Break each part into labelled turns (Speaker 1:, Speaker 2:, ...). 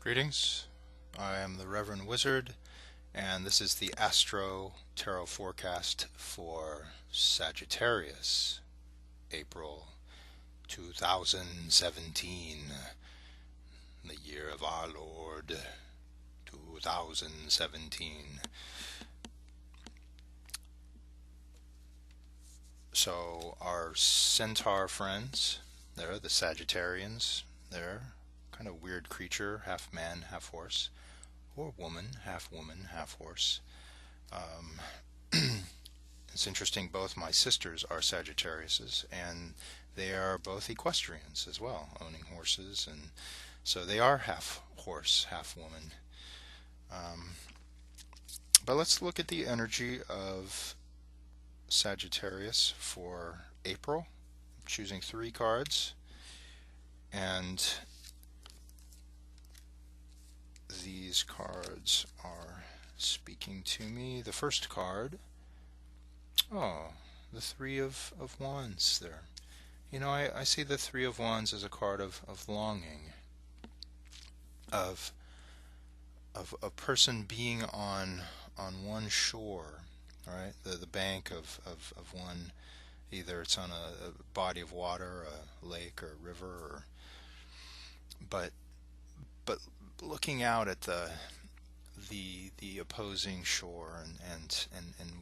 Speaker 1: Greetings, I am the Reverend Wizard, and this is the Astro-Tarot forecast for Sagittarius, April 2017, the year of our Lord, 2017. So our centaur friends, they're the Sagittarians, they're kind of weird creature, half man, half horse, or woman, half horse. Um, it's interesting, both my sisters are Sagittariuses, and they are both equestrians as well, owning horses, and so they are half horse, half woman. Um, but let's look at the energy of Sagittarius for April. I'm choosing three cards, and these cards are speaking to me. The first card, oh, the Three of Wands there. I see the Three of Wands as a card of longing, of a person being on one shore, right? The bank of one, either it's on a body of water, a lake or a river, but but looking out at the opposing shore, and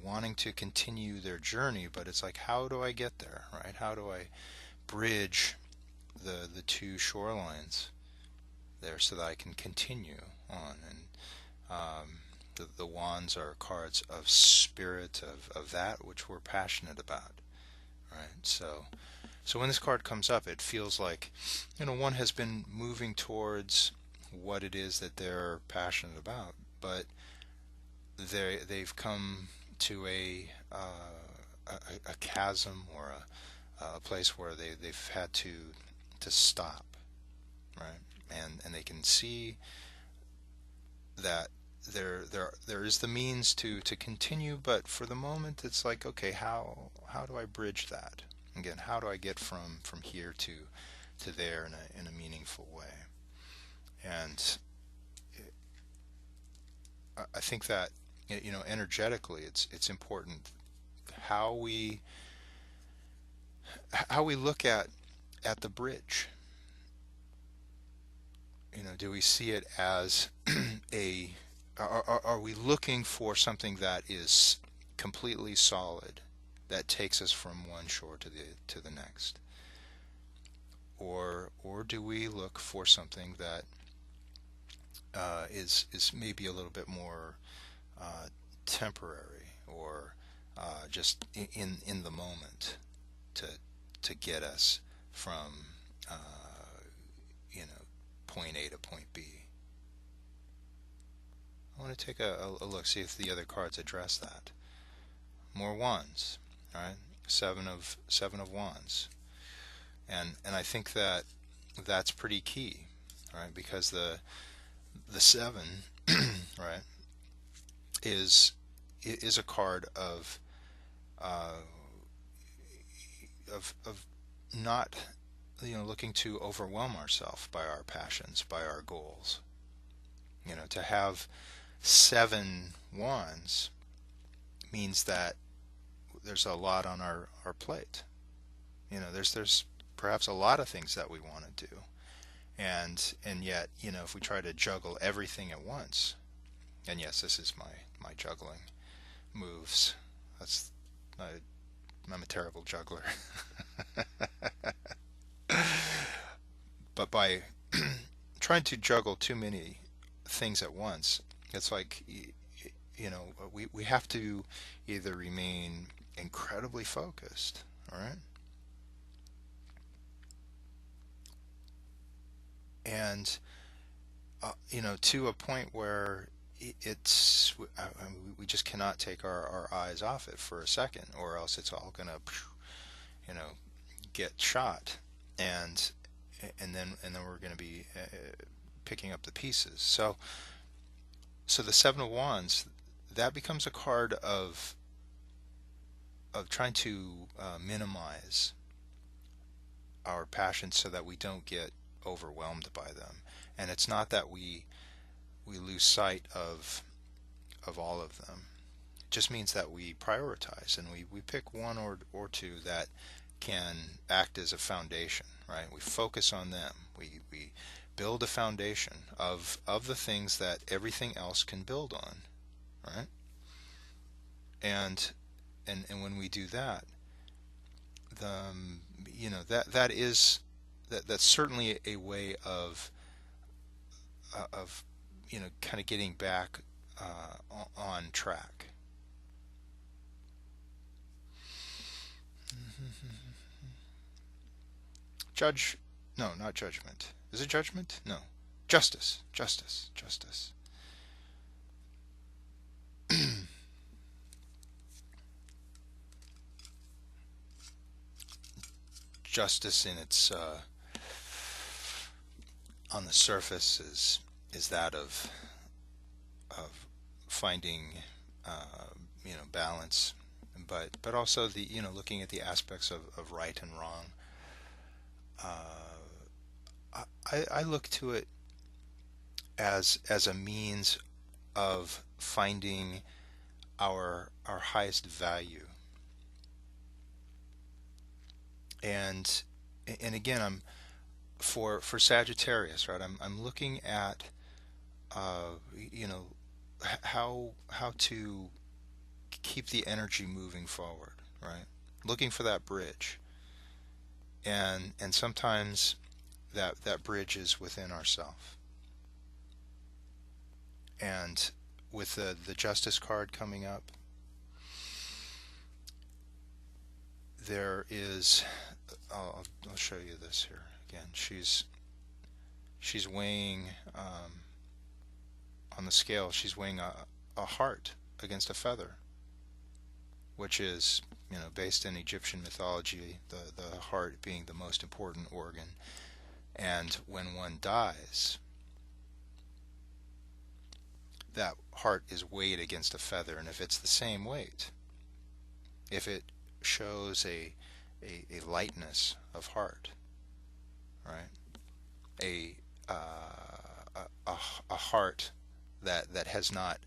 Speaker 1: wanting to continue their journey, but it's like, how do I get there, right? How do I bridge the two shorelines there so that I can continue on? And the wands are cards of spirit, of that which we're passionate about, right? So when this card comes up, it feels like, one has been moving towards what it is that they're passionate about, but they've come to a chasm, or a place where they've had to stop, right? And they can see that there is the means to continue, but for the moment it's like, okay, how do I bridge that? Again, how do I get from here to there in a meaningful way? And I think that, energetically, it's important how we look at the bridge. Do we see it as a are we looking for something that is completely solid, that takes us from one shore to the next, or do we look for something that is maybe a little bit more temporary, or just in the moment, to get us from you know point A to point B? I want to take a look, see if the other cards address that. More wands, all right? Seven of wands, and I think that that's pretty key, all right? Because the seven, right, is a card uh, of not, looking to overwhelm ourselves by our passions, by our goals. To have seven wands means that there's a lot on our plate. There's perhaps a lot of things that we want to do, and yet, if we try to juggle everything at once, and yes, this is my juggling moves. That's I'm a terrible juggler. But by trying to juggle too many things at once, it's like, we have to either remain incredibly focused, all right, and to a point where it's I mean, we just cannot take our eyes off it for a second, or else it's all gonna, you know get shot, and and then we're going to be picking up the pieces. So the Seven of Wands, that becomes a card of trying to minimize our passion so that we don't get overwhelmed by them. And it's not that we lose sight of all of them. It just means that we prioritize, and we pick one or two that can act as a foundation, right? We focus on them. We build a foundation of the things that everything else can build on, right? And when we do that, the that is that's certainly a way of kind of getting back on track. Judge, no, not judgment. Is it judgment? No, justice, justice, justice. Justice in its on the surface is that of finding balance, but also the looking at the aspects of right and wrong. I look to it as a means of finding our highest value. And again, I'm for Sagittarius, right? I'm looking at you know how to keep the energy moving forward, right? Looking for that bridge, and sometimes that bridge is within ourself. And with the Justice card coming up, there is I'll show you this here again. She's weighing on the scale. She's weighing a heart against a feather, which is based in Egyptian mythology, the heart being the most important organ. And when one dies, that heart is weighed against a feather, and if it's the same weight, if it shows a lightness of heart, right? A a heart that has not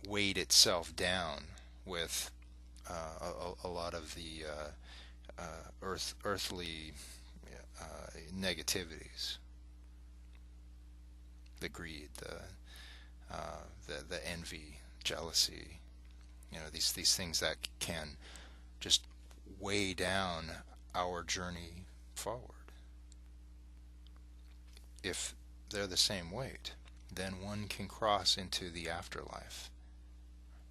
Speaker 1: weighed itself down with a lot of the earthly negativities, the greed, the envy, jealousy, these things that can just weigh down our journey forward. If they're the same weight, then one can cross into the afterlife,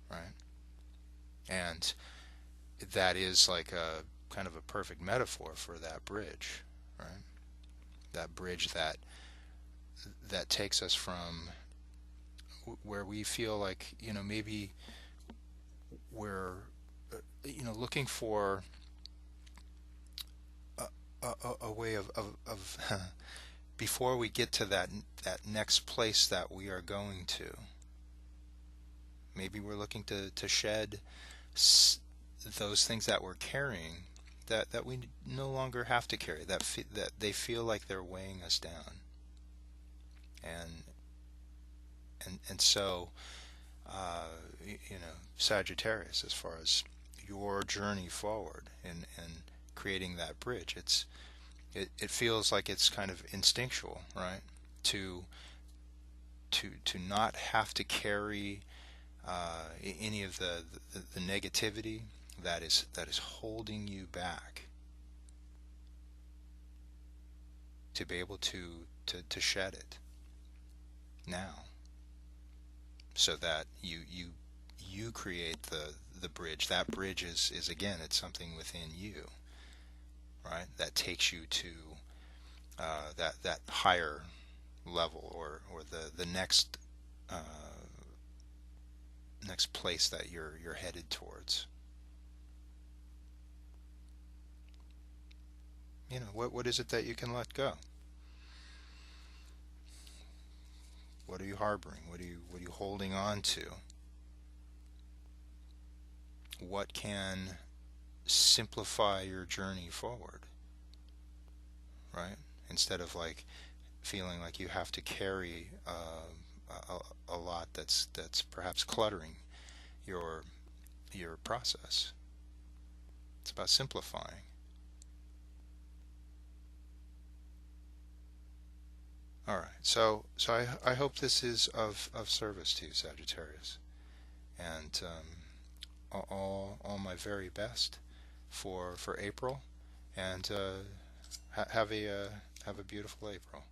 Speaker 1: right? And that is like a kind of a perfect metaphor for that bridge, right? That bridge that takes us from where we feel like maybe we're looking for a way of before we get to that next place that we are going to. Maybe we're looking to shed those things that we're carrying that we no longer have to carry, that they feel like they're weighing us down. And so Sagittarius, as far as your journey forward and creating that bridge, it feels like it's kind of instinctual, right? To not have to carry any of the negativity that is holding you back, to be able to shed it now, so that you create the bridge. That bridge is again, it's something within you, right? That takes you to that higher level, or the next next place that you're headed towards. What is it that you can let go? What are you harboring? What are you holding on to? What can simplify your journey forward, right? instead of like feeling like you have to carry a lot that's perhaps cluttering your process. It's about simplifying. All right. So I hope this is of service to you, Sagittarius, and all my very best for April, and have a beautiful April.